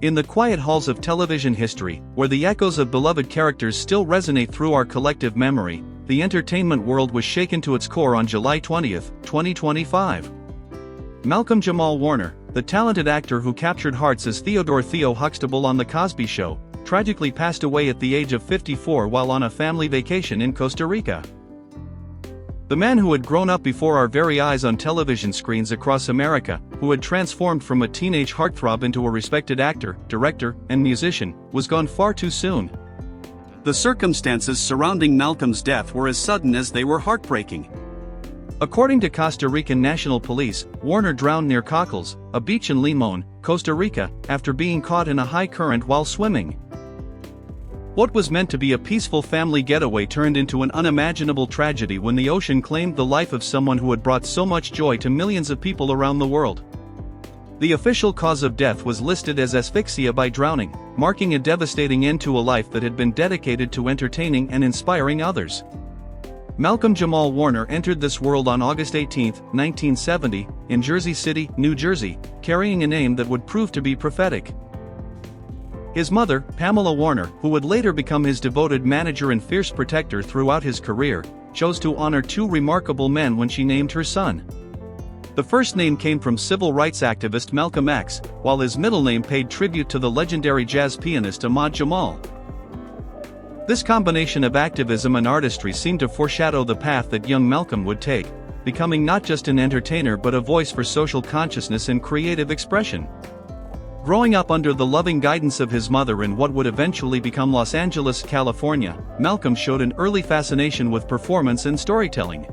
In the quiet halls of television history, where the echoes of beloved characters still resonate through our collective memory, the entertainment world was shaken to its core on July 20, 2025. Malcolm-Jamal Warner, the talented actor who captured hearts as Theo Huxtable on The Cosby Show, tragically passed away at the age of 54 while on a family vacation in Costa Rica. The man who had grown up before our very eyes on television screens across America, who had transformed from a teenage heartthrob into a respected actor, director, and musician, was gone far too soon. The circumstances surrounding Malcolm's death were as sudden as they were heartbreaking. According to Costa Rican National Police, Warner drowned near Cockles, a beach in Limon, Costa Rica, after being caught in a high current while swimming. What was meant to be a peaceful family getaway turned into an unimaginable tragedy when the ocean claimed the life of someone who had brought so much joy to millions of people around the world. The official cause of death was listed as asphyxia by drowning, marking a devastating end to a life that had been dedicated to entertaining and inspiring others. Malcolm-Jamal Warner entered this world on August 18, 1970, in Jersey City, New Jersey, carrying a name that would prove to be prophetic. His mother, Pamela Warner, who would later become his devoted manager and fierce protector throughout his career, chose to honor two remarkable men when she named her son. The first name came from civil rights activist Malcolm X, while his middle name paid tribute to the legendary jazz pianist Ahmad Jamal. This combination of activism and artistry seemed to foreshadow the path that young Malcolm would take, becoming not just an entertainer but a voice for social consciousness and creative expression. Growing up under the loving guidance of his mother in what would eventually become Los Angeles, California, Malcolm showed an early fascination with performance and storytelling.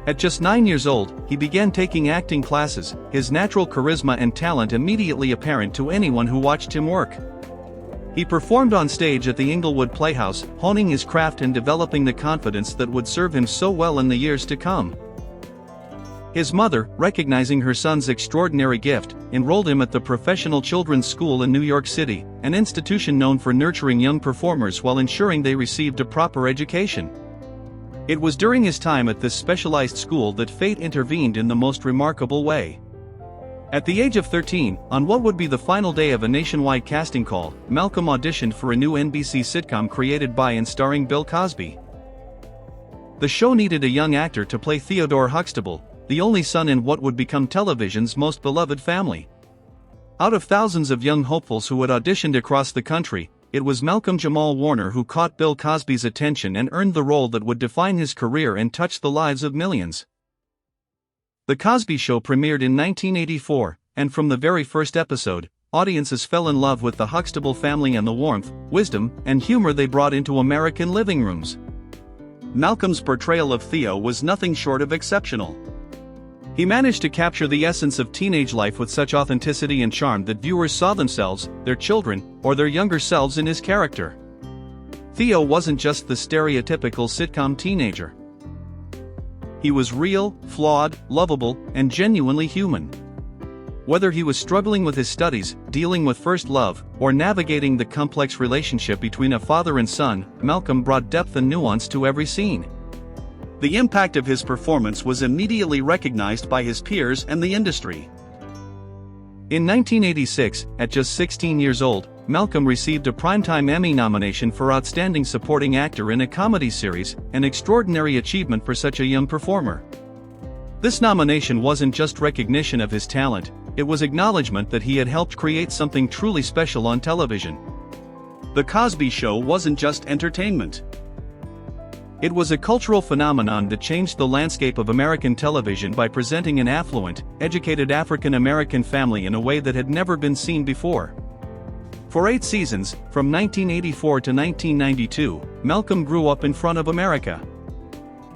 At just 9 years old, he began taking acting classes, his natural charisma and talent immediately apparent to anyone who watched him work. He performed on stage at the Inglewood Playhouse, honing his craft and developing the confidence that would serve him so well in the years to come. His mother, recognizing her son's extraordinary gift, enrolled him at the Professional Children's School in New York City, an institution known for nurturing young performers while ensuring they received a proper education. It was during his time at this specialized school that fate intervened in the most remarkable way. At the age of 13, on what would be the final day of a nationwide casting call, Malcolm auditioned for a new NBC sitcom created by and starring Bill Cosby. The show needed a young actor to play Theo Huxtable, the only son in what would become television's most beloved family. Out of thousands of young hopefuls who had auditioned across the country, it was Malcolm-Jamal Warner who caught Bill Cosby's attention and earned the role that would define his career and touch the lives of millions. The Cosby Show premiered in 1984, and from the very first episode, audiences fell in love with the Huxtable family and the warmth, wisdom, and humor they brought into American living rooms. Malcolm's portrayal of Theo was nothing short of exceptional. He managed to capture the essence of teenage life with such authenticity and charm that viewers saw themselves, their children, or their younger selves in his character. Theo wasn't just the stereotypical sitcom teenager. He was real, flawed, lovable, and genuinely human. Whether he was struggling with his studies, dealing with first love, or navigating the complex relationship between a father and son, Malcolm brought depth and nuance to every scene. The impact of his performance was immediately recognized by his peers and the industry. In 1986, at just 16 years old, Malcolm received a Primetime Emmy nomination for Outstanding Supporting Actor in a Comedy Series, an extraordinary achievement for such a young performer. This nomination wasn't just recognition of his talent, it was acknowledgement that he had helped create something truly special on television. The Cosby Show wasn't just entertainment. It was a cultural phenomenon that changed the landscape of American television by presenting an affluent, educated African American family in a way that had never been seen before. For 8 seasons, from 1984 to 1992, Malcolm grew up in front of America.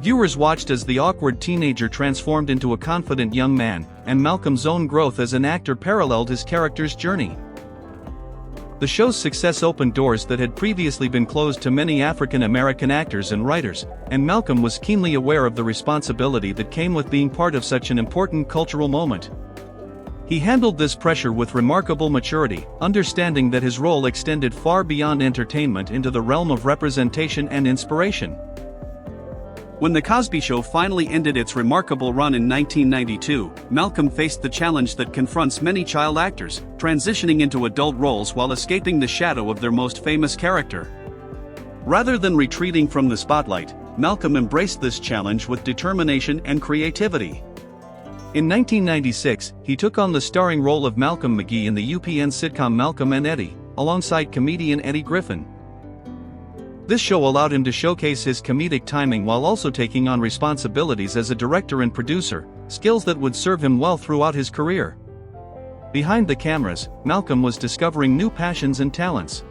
Viewers watched as the awkward teenager transformed into a confident young man, and Malcolm's own growth as an actor paralleled his character's journey. The show's success opened doors that had previously been closed to many African American actors and writers, and Malcolm was keenly aware of the responsibility that came with being part of such an important cultural moment. He handled this pressure with remarkable maturity, understanding that his role extended far beyond entertainment into the realm of representation and inspiration. When The Cosby Show finally ended its remarkable run in 1992, Malcolm faced the challenge that confronts many child actors, transitioning into adult roles while escaping the shadow of their most famous character. Rather than retreating from the spotlight, Malcolm embraced this challenge with determination and creativity. In 1996, he took on the starring role of Malcolm McGee in the UPN sitcom Malcolm and Eddie, alongside comedian Eddie Griffin. This show allowed him to showcase his comedic timing while also taking on responsibilities as a director and producer, skills that would serve him well throughout his career. Behind the cameras, Malcolm was discovering new passions and talents.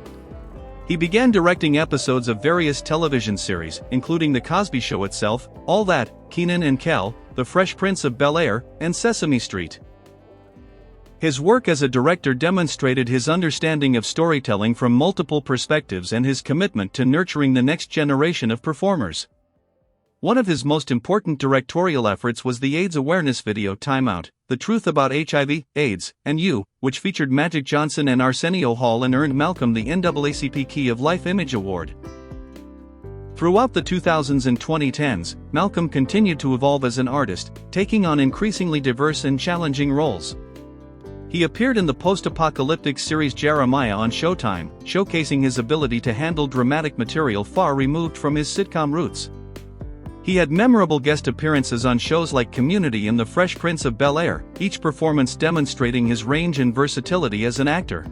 He began directing episodes of various television series, including The Cosby Show itself, All That, Kenan and Kel, The Fresh Prince of Bel-Air, and Sesame Street. His work as a director demonstrated his understanding of storytelling from multiple perspectives and his commitment to nurturing the next generation of performers. One of his most important directorial efforts was the AIDS awareness video Time Out, The Truth About HIV, AIDS, and You, which featured Magic Johnson and Arsenio Hall and earned Malcolm the NAACP Key of Life Image Award. Throughout the 2000s and 2010s, Malcolm continued to evolve as an artist, taking on increasingly diverse and challenging roles. He appeared in the post-apocalyptic series Jeremiah on Showtime, showcasing his ability to handle dramatic material far removed from his sitcom roots. He had memorable guest appearances on shows like Community and The Fresh Prince of Bel-Air, each performance demonstrating his range and versatility as an actor.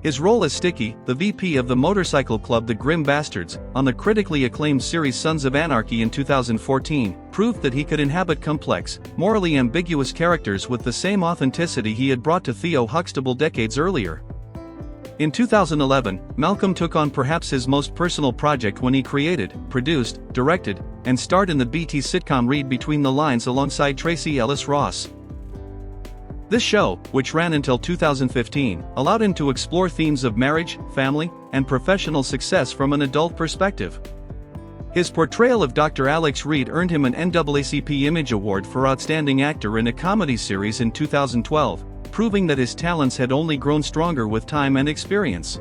His role as Sticky, the VP of the motorcycle club The Grim Bastards, on the critically acclaimed series Sons of Anarchy in 2014, proved that he could inhabit complex, morally ambiguous characters with the same authenticity he had brought to Theo Huxtable decades earlier. In 2011, Malcolm took on perhaps his most personal project when he created, produced, directed, and starred in the BT sitcom Read Between the Lines alongside Tracy Ellis Ross. This show, which ran until 2015, allowed him to explore themes of marriage, family, and professional success from an adult perspective. His portrayal of Dr. Alex Reed earned him an NAACP Image Award for Outstanding Actor in a Comedy Series in 2012, proving that his talents had only grown stronger with time and experience.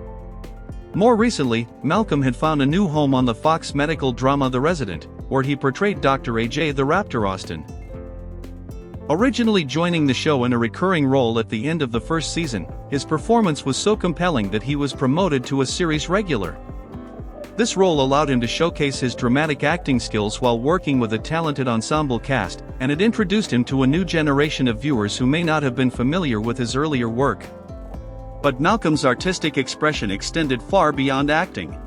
More recently, Malcolm had found a new home on the Fox medical drama The Resident, where he portrayed Dr. AJ the Raptor Austin. Originally joining the show in a recurring role at the end of the first season, his performance was so compelling that he was promoted to a series regular. This role allowed him to showcase his dramatic acting skills while working with a talented ensemble cast, and it introduced him to a new generation of viewers who may not have been familiar with his earlier work. But Malcolm's artistic expression extended far beyond acting.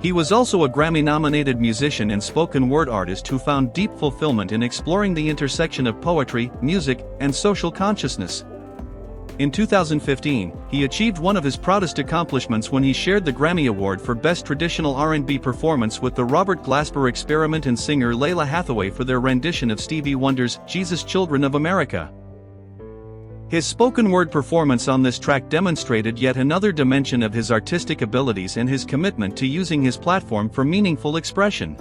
He was also a Grammy-nominated musician and spoken word artist who found deep fulfillment in exploring the intersection of poetry, music, and social consciousness. In 2015, he achieved one of his proudest accomplishments when he shared the Grammy Award for Best Traditional R&B Performance with the Robert Glasper Experiment and singer Layla Hathaway for their rendition of Stevie Wonder's Jesus Children of America. His spoken word performance on this track demonstrated yet another dimension of his artistic abilities and his commitment to using his platform for meaningful expression.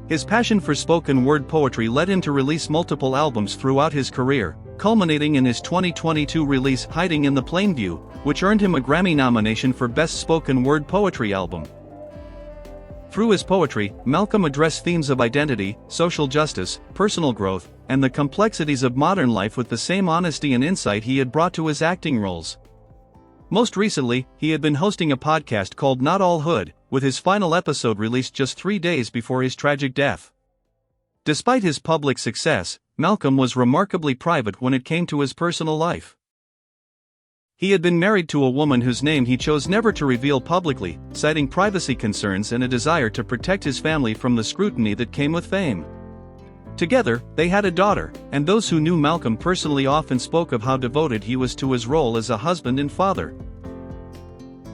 His passion for spoken word poetry led him to release multiple albums throughout his career, culminating in his 2022 release Hiding in the Plainview, which earned him a Grammy nomination for Best Spoken Word Poetry Album. Through his poetry, Malcolm addressed themes of identity, social justice, personal growth, and the complexities of modern life with the same honesty and insight he had brought to his acting roles. Most recently, he had been hosting a podcast called Not All Hood, with his final episode released just 3 days before his tragic death. Despite his public success, Malcolm was remarkably private when it came to his personal life. He had been married to a woman whose name he chose never to reveal publicly, citing privacy concerns and a desire to protect his family from the scrutiny that came with fame. Together, they had a daughter, and those who knew Malcolm personally often spoke of how devoted he was to his role as a husband and father.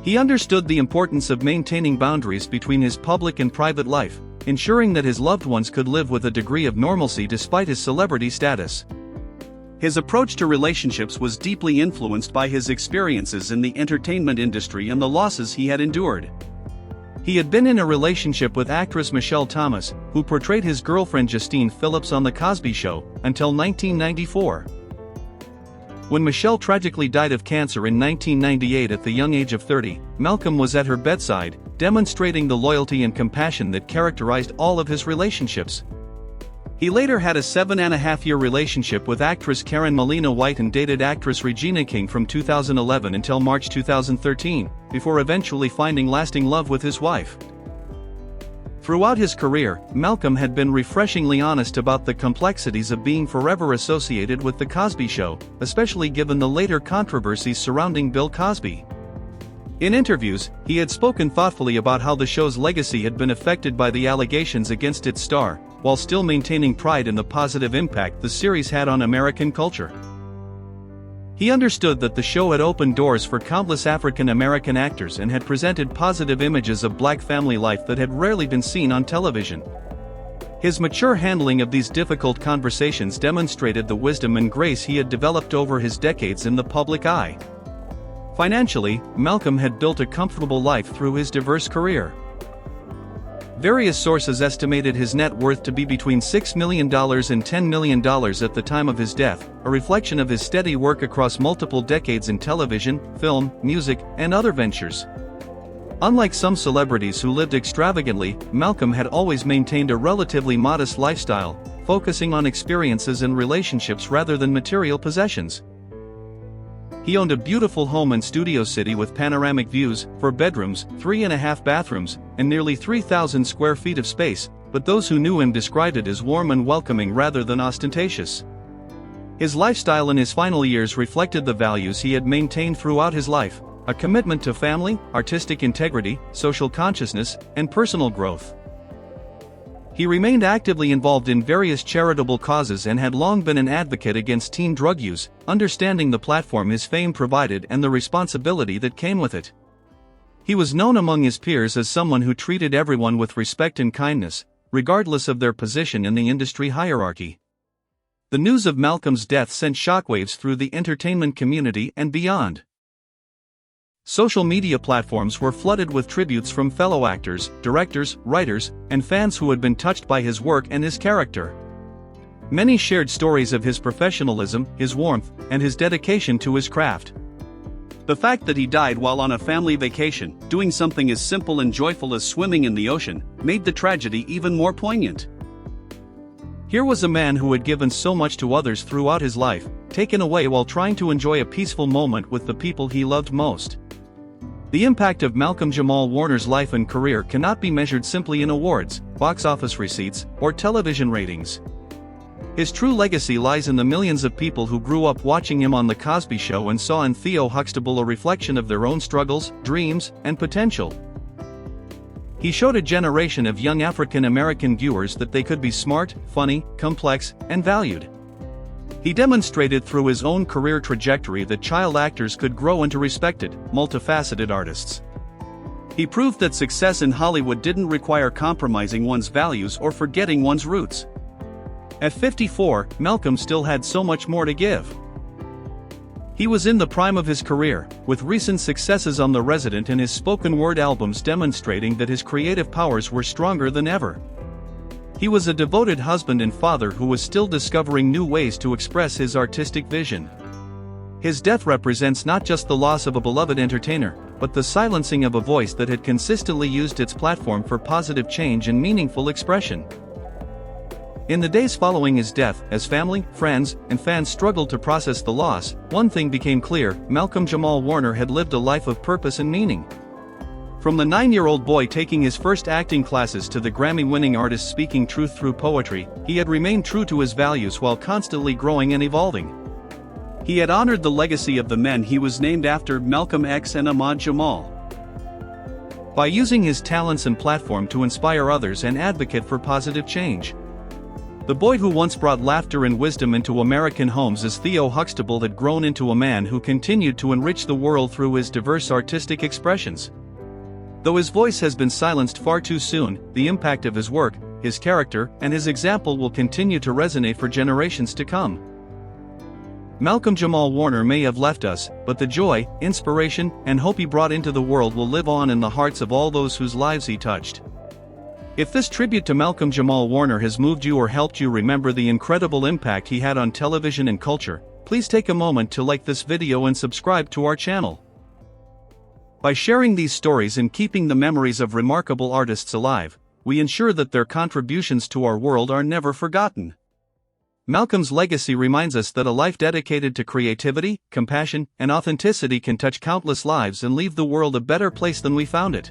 He understood the importance of maintaining boundaries between his public and private life, ensuring that his loved ones could live with a degree of normalcy despite his celebrity status. His approach to relationships was deeply influenced by his experiences in the entertainment industry and the losses he had endured. He had been in a relationship with actress Michelle Thomas, who portrayed his girlfriend Justine Phillips on The Cosby Show, until 1994. When Michelle tragically died of cancer in 1998 at the young age of 30, Malcolm was at her bedside, demonstrating the loyalty and compassion that characterized all of his relationships. He later had a 7.5-year relationship with actress Karen Molina-White and dated actress Regina King from 2011 until March 2013, before eventually finding lasting love with his wife. Throughout his career, Malcolm had been refreshingly honest about the complexities of being forever associated with The Cosby Show, especially given the later controversies surrounding Bill Cosby. In interviews, he had spoken thoughtfully about how the show's legacy had been affected by the allegations against its star, while still maintaining pride in the positive impact the series had on American culture. He understood that the show had opened doors for countless African American actors and had presented positive images of black family life that had rarely been seen on television. His mature handling of these difficult conversations demonstrated the wisdom and grace he had developed over his decades in the public eye. Financially, Malcolm had built a comfortable life through his diverse career. Various sources estimated his net worth to be between $6 million and $10 million at the time of his death, a reflection of his steady work across multiple decades in television, film, music, and other ventures. Unlike some celebrities who lived extravagantly, Malcolm had always maintained a relatively modest lifestyle, focusing on experiences and relationships rather than material possessions. He owned a beautiful home in Studio City with panoramic views, 4 bedrooms, 3.5 bathrooms, and nearly 3,000 square feet of space, but those who knew him described it as warm and welcoming rather than ostentatious. His lifestyle in his final years reflected the values he had maintained throughout his life: a commitment to family, artistic integrity, social consciousness, and personal growth. He remained actively involved in various charitable causes and had long been an advocate against teen drug use, understanding the platform his fame provided and the responsibility that came with it. He was known among his peers as someone who treated everyone with respect and kindness, regardless of their position in the industry hierarchy. The news of Malcolm's death sent shockwaves through the entertainment community and beyond. Social media platforms were flooded with tributes from fellow actors, directors, writers, and fans who had been touched by his work and his character. Many shared stories of his professionalism, his warmth, and his dedication to his craft. The fact that he died while on a family vacation, doing something as simple and joyful as swimming in the ocean, made the tragedy even more poignant. Here was a man who had given so much to others throughout his life, taken away while trying to enjoy a peaceful moment with the people he loved most. The impact of Malcolm-Jamal Warner's life and career cannot be measured simply in awards, box office receipts, or television ratings. His true legacy lies in the millions of people who grew up watching him on The Cosby Show and saw in Theo Huxtable a reflection of their own struggles, dreams, and potential. He showed a generation of young African American viewers that they could be smart, funny, complex, and valued. He demonstrated through his own career trajectory that child actors could grow into respected, multifaceted artists. He proved that success in Hollywood didn't require compromising one's values or forgetting one's roots. At 54, Malcolm still had so much more to give. He was in the prime of his career, with recent successes on The Resident and his spoken word albums demonstrating that his creative powers were stronger than ever. He was a devoted husband and father who was still discovering new ways to express his artistic vision. His death represents not just the loss of a beloved entertainer, but the silencing of a voice that had consistently used its platform for positive change and meaningful expression. In the days following his death, as family, friends, and fans struggled to process the loss, one thing became clear: Malcolm-Jamal Warner had lived a life of purpose and meaning. From the 9-year-old boy taking his first acting classes to the Grammy-winning artist speaking truth through poetry, he had remained true to his values while constantly growing and evolving. He had honored the legacy of the men he was named after, Malcolm X and Ahmad Jamal. By using his talents and platform to inspire others and advocate for positive change. The boy who once brought laughter and wisdom into American homes as Theo Huxtable had grown into a man who continued to enrich the world through his diverse artistic expressions. Though his voice has been silenced far too soon, the impact of his work, his character, and his example will continue to resonate for generations to come. Malcolm-Jamal Warner may have left us, but the joy, inspiration, and hope he brought into the world will live on in the hearts of all those whose lives he touched. If this tribute to Malcolm-Jamal Warner has moved you or helped you remember the incredible impact he had on television and culture, please take a moment to like this video and subscribe to our channel. By sharing these stories and keeping the memories of remarkable artists alive, we ensure that their contributions to our world are never forgotten. Malcolm's legacy reminds us that a life dedicated to creativity, compassion, and authenticity can touch countless lives and leave the world a better place than we found it.